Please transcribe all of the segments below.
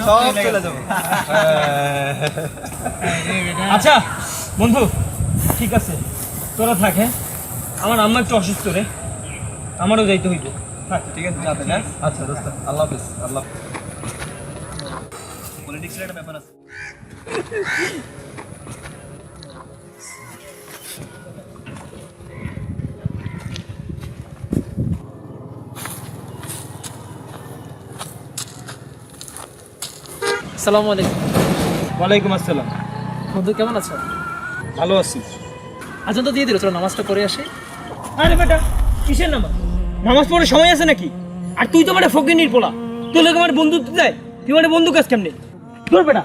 সব চলে যাবো। আচ্ছা বন্ধু, ঠিক আছে, তোরা থাক। হ্যাঁ, আমার আম্মা একটু অসুস্থ রে, আমারও যাইতে হইব। ঠিক আছে, যাবেন। হ্যাঁ, আচ্ছা দোস্ত, আল্লাহ হাফেজ। আল্লাহ পলিটিক্সের একটা ব্যাপার আছে। আসসালামু আলাইকুম। ওয়ালাইকুম আসসালাম। বন্ধু কেমন আছো? ভালো আছি। আজান তো দিয়ে দিল, চলো নামাজটা করে আসি। আরে বেটা, কিসের নামাজ? নামাজ পড়ার সময় আছে নাকি? আর তুই তো মানে ফকিনির পোলা, তোর লোক আমার বন্ধুত্ব দেয়, তুই মানে বন্ধু কাজ কেমনে? তোর বেটা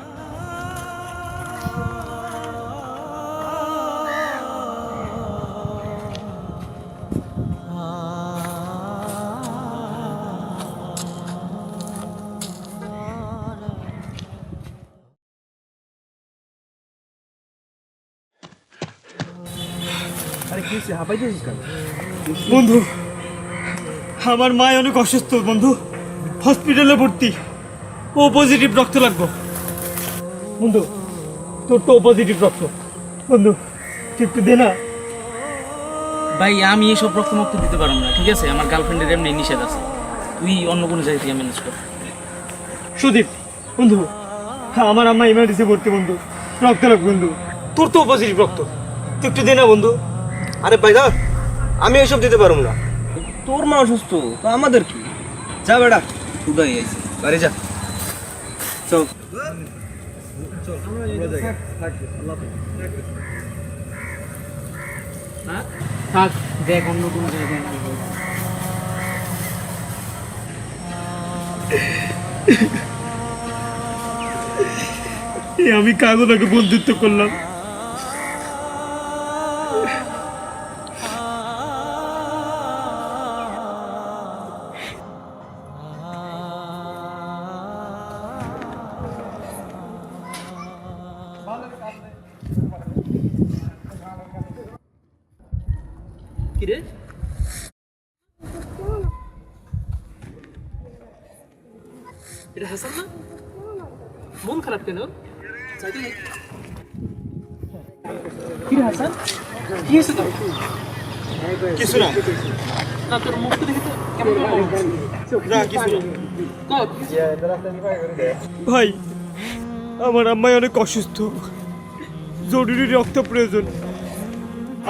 বন্ধু, আমার মা অনেক অসুস্থ বন্ধু, হসপিটালে ভর্তি। ও পজিটিভ রক্ত লাগবে বন্ধু, তোর তো পজিটিভ রক্ত। বন্ধু তুই একটু দে না। ভাই আমি এসব রক্ত দিতে পারবো না, ঠিক আছে? আমার গার্লফ্রেন্ডের এমনি নিষেধ আছে, তুই অন্য কোনো জায়গা থেকে ম্যানেজ কর। সুদীপ বন্ধু, হ্যাঁ আমার আম্মা ইমার্জেন্সি ভর্তি বন্ধু, রক্ত লাগবে বন্ধু। তোর তো পজিটিভ রক্ত, তুই একটু দে না বন্ধু। আরে ভাই দাও, আমি এসব দিতে পারবো না। তোর মা অসুস্থ তো আমাদের কি? যা বেটা, উদয় আইছে, বাড়ি যা। চল। থাক, দেখ অন্য কোনো জায়গায়। আমি কাগজটাকে বন্ধুত্ব করলাম, কিরে এটা হাসান না? মন খারাপ কেন? কিরে হাসান, কি হয়েছে তোর? কিছু না। না তোর মুখটা দেখে তো কেমন কেমন মনে হচ্ছে। না কিছু না। কর। ভাই আমার আম্মাই অনেক অসুস্থ, জরুরি রক্ত প্রয়োজন।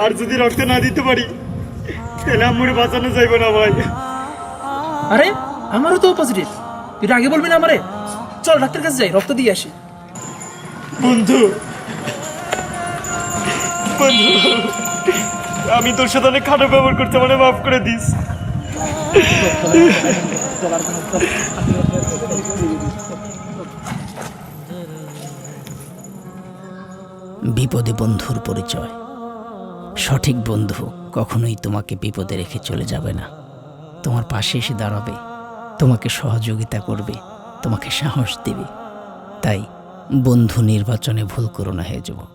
আর যদি রক্ত না দিতে পারি তাহলে আম্মুরে বাঁচানো যাইব না ভাই। আরে আমারও তো পজিটিভ, তুই আগে বলবি না আমারে? চল ডাক্তার কাছে যাই, রক্ত দিয়ে আসি। বন্ধু বন্ধু, আমি তোর সাথে অনেক খারাপ ব্যবহার করতে, মানে মাফ করে দিস। বিপদে বন্ধুর পরিচয়। সঠিক বন্ধু কখনোই তোমাকে বিপদে রেখে চলে যাবে না, তোমার পাশে এসে দাঁড়াবে, তোমাকে সহযোগিতা করবে, তোমাকে সাহস দেবে। তাই বন্ধু নির্বাচনে ভুল করো না হে যুবক।